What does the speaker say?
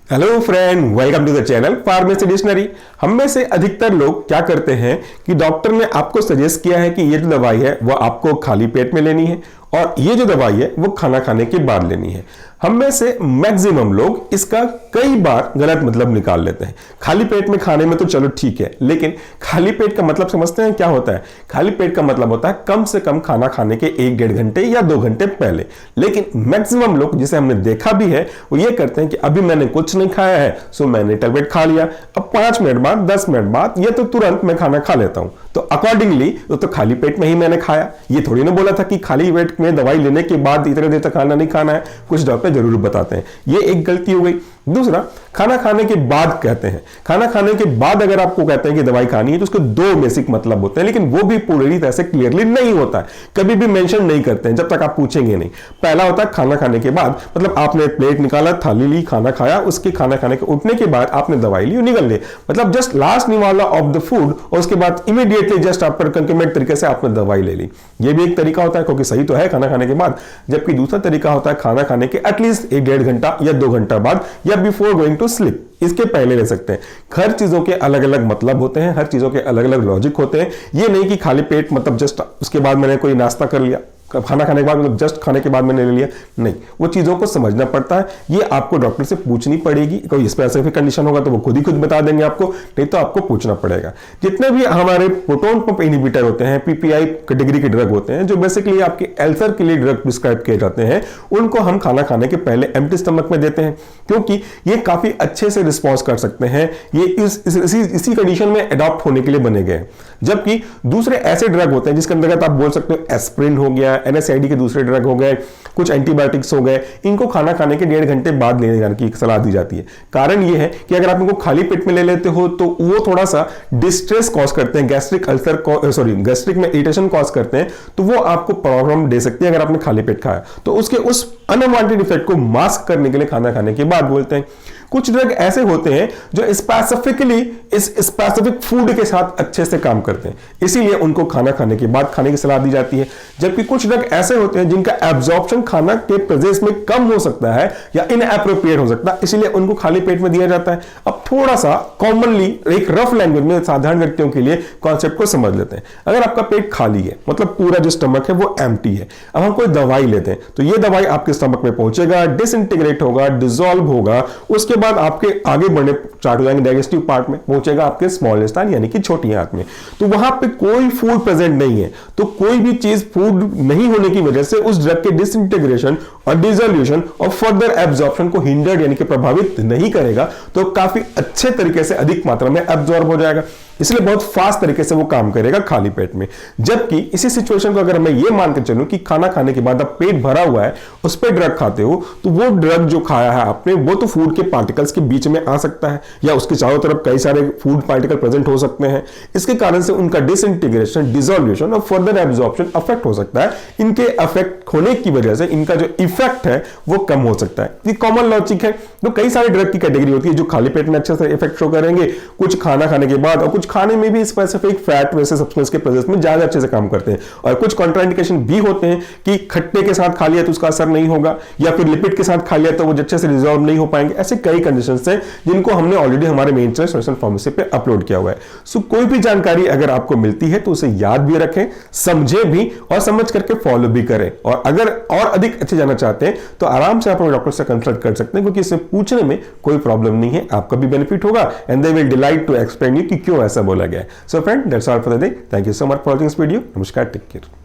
Hello friend, welcome to the channel pharmacy dictionary. हम में से अधिकतर लोग क्या करते हैं कि डॉक्टर ने आपको सजेस्ट किया है कि ये जो दवाई है वो आपको खाली पेट में लेनी है और ये जो दवाई है वो खाना खाने के बाद लेनी है। हम में से मैक्सिमम लोग इसका कई बार गलत मतलब निकाल लेते हैं। खाली पेट में खाने में तो चलो ठीक है, लेकिन खाली पेट का मतलब समझते हैं क्या होता है? खाली पेट का मतलब होता है कम से कम खाना खाने के 1-1.5 घंटे या 2 घंटे पहले। लेकिन मैक्सिमम लोग जिसे हमने देखा भी है वो ये करते हैं कि अभी मैंने कुछ नहीं खाया है सो मैंने टैबलेट खा लिया, अब 5 मिनट बाद 10 मिनट बाद या तो तुरंत मैं खाना खा लेता हूं, तो अकॉर्डिंगली तो खाली पेट में ही मैंने खाया। ये थोड़ी ना बोला था कि खाली पेट में दवाई लेने के बाद इतने देर तक खाना नहीं खाना है। कुछ डॉक्टर जरूर बताते हैं, ये एक गलती हो गई। दूसरा, खाना खाने के बाद कहते हैं, खाना खाने के बाद अगर आपको कहते हैं कि दवाई खानी है तो उसके 2 बेसिक मतलब होते हैं, लेकिन वो भी पूरी तरह से क्लियरली नहीं होता है, कभी भी मेंशन नहीं करते हैं जब तक आप पूछेंगे नहीं। पहला होता है खाना खाने के बाद, मतलब आपने प्लेट निकाला, थाली ली, खाना खाया, उसके खाना खाने के उठने के बाद आपने दवाई ली, निकल ले, मतलब जस्ट लास्ट निवाला ऑफ द फूड और उसके बाद इमीडिएटली जस्ट आफ्टर कंकमेंट तरीके से आपने दवाई ले ली। ये भी एक तरीका होता है क्योंकि सही तो है खाना खाने के बाद। जबकि दूसरा तरीका होता है खाना खाने के एटलीस्ट 1-1.5 घंटा या 2 घंटा बाद या बिफोर गोइंग टू स्लीप, इसके पहले ले सकते हैं। हर चीजों के अलग अलग मतलब होते हैं, हर चीजों के अलग अलग लॉजिक होते हैं। ये नहीं कि खाली पेट मतलब जस्ट उसके बाद मैंने कोई नाश्ता कर लिया, खाना खाने के बाद मतलब जस्ट खाने के बाद मैंने ले लिया, नहीं, वो चीजों को समझना पड़ता है। ये आपको डॉक्टर से पूछनी पड़ेगी, कोई स्पेसिफिक कंडीशन होगा तो वो खुद ही खुद बता देंगे आपको, नहीं तो आपको पूछना पड़ेगा। जितने भी हमारे प्रोटॉन पंप इनहिबिटर होते हैं, पीपीआई कैटेगरी के ड्रग होते हैं जो बेसिकली आपके अल्सर के लिए ड्रग प्रिस्क्राइब किए जाते हैं, उनको हम खाना खाने के पहले एम्प्टी स्टमक में देते हैं क्योंकि ये काफी अच्छे से रिस्पॉन्स कर सकते हैं। ये इसी कंडीशन में अडॉप्ट होने के लिए बने गए। जबकि दूसरे ऐसे ड्रग होते हैं जिसके अंतर्गत आप बोल सकते हो एस्प्रिन हो गया, एनएसआईडी के दूसरे ड्रग हो गए, कुछ एंटीबायोटिक्स हो गए, इनको खाना खाने के 1.5 घंटे बाद लेने जाने की सलाह दी जाती है। कारण यह है कि अगर आप इनको खाली पेट में ले लेते हो तो वो थोड़ा सा डिस्ट्रेस कॉज करते हैं, गैस्ट्रिक में इरिटेशन कॉज करते हैं, तो वो आपको प्रॉब्लम दे सकती है अगर आपने खाली पेट खाया। तो उसके उस अनवांटेड इफेक्ट को मास्क करने के लिए खाना खाने के बाद बोलते हैं। कुछ ड्रग ऐसे होते हैं जो स्पेसिफिकली इस स्पेसिफिक फूड के साथ अच्छे से काम करते हैं, इसीलिए उनको खाना खाने के बाद खाने की सलाह दी जाती है। जबकि कुछ ड्रग ऐसे होते हैं जिनका एब्जॉर्प्शन खाना के प्रेजेंस में कम हो सकता है या इनएप्रोप्रिएट हो सकता है, इसीलिए उनको खाली पेट में दिया जाता है। अब थोड़ा सा कॉमनली एक रफ लैंग्वेज में साधारण व्यक्तियों के लिए कॉन्सेप्ट को समझ लेते हैं। अगर आपका पेट खाली है, मतलब पूरा जो स्टमक है वो एम्प्टी है, अब हम कोई दवाई लेते हैं तो ये दवाई आपके स्टमक में पहुंचेगा, डिसइंटीग्रेट होगा, डिसॉल्व होगा, उसके बाद आपके आगे बढ़ने स्टार्ट हो जाएंगे, डाइजेस्टिव पार्ट में पहुंचेगा आपके स्मॉल इंटेस्टाइन यानी कि छोटी आंत में। तो वहां पे कोई फूड प्रेजेंट नहीं है, तो कोई भी चीज फूड नहीं होने की वजह से उस ड्रग के डिसइंटीग्रेशन और डिसोल्यूशन और फर्दर एब्जॉर्प्शन को हिंडर्ड यानी कि प्रभावित नहीं करेगा, तो काफी अच्छे तरीके से अधिक मात्रा में एब्जॉर्ब हो जाएगा, इसलिए बहुत फास्ट तरीके से वो काम करेगा खाली पेट में। जबकि इसी सिचुएशन को अगर मैं ये मान के चलूं कि खाना खाने के बाद आप पेट भरा हुआ है, उस पर ड्रग खाते हो, तो वो ड्रग जो खाया है आपने वो तो फूड के पार्टिकल्स के बीच में आ सकता है या उसके चारों तरफ कई सारे फूड पार्टिकल प्रेजेंट हो सकते हैं। इसके कारण से उनका डिसइंटीग्रेशन, डिसोल्यूशन और फर्दर एब्जॉर्प्शन अफेक्ट हो सकता है। इनके अफेक्ट होने की वजह से इनका जो इफेक्ट है वो कम हो सकता है। ये कॉमन लॉजिक है। तो कई सारे ड्रग की कैटेगरी होती है जो खाली पेट में अच्छे से इफेक्ट शो करेंगे, कुछ खाना खाने के बाद और कुछ खाने में भी स्पेसिफिक फैट वैसे सब्सटेंस के प्रेजेंस में ज्यादा अच्छे से काम करते हैं। और कुछ कॉन्ट्राइंडिकेशन भी होते हैं कि खट्टे के साथ खा लिया तो उसका असर नहीं होगा, या फिर लिपिड के साथ खा लिया तो वो अच्छे से रिजॉल्व नहीं हो पाएंगे। ऐसे कई कंडीशंस हैं जिनको हमने ऑलरेडी हमारे मेन सोल्यूशन फार्मेसी पे अपलोड किया हुआ है। सो कोई भी जानकारी अगर आपको मिलती है तो उसे याद भी रखें, समझे भी और समझ करके फॉलो भी करें। और अगर और अधिक अच्छे जानना चाहते हैं तो आराम से आप अपने डॉक्टर से कंसल्ट कर सकते हैं, क्योंकि इससे पूछने में कोई प्रॉब्लम नहीं है, आपका भी बेनिफिट होगा and they will delight to explain you कि क्यों ऐसा बोला गया है। So friend, that's all for the day. Thank you so much for watching this video. Namaskar, take care.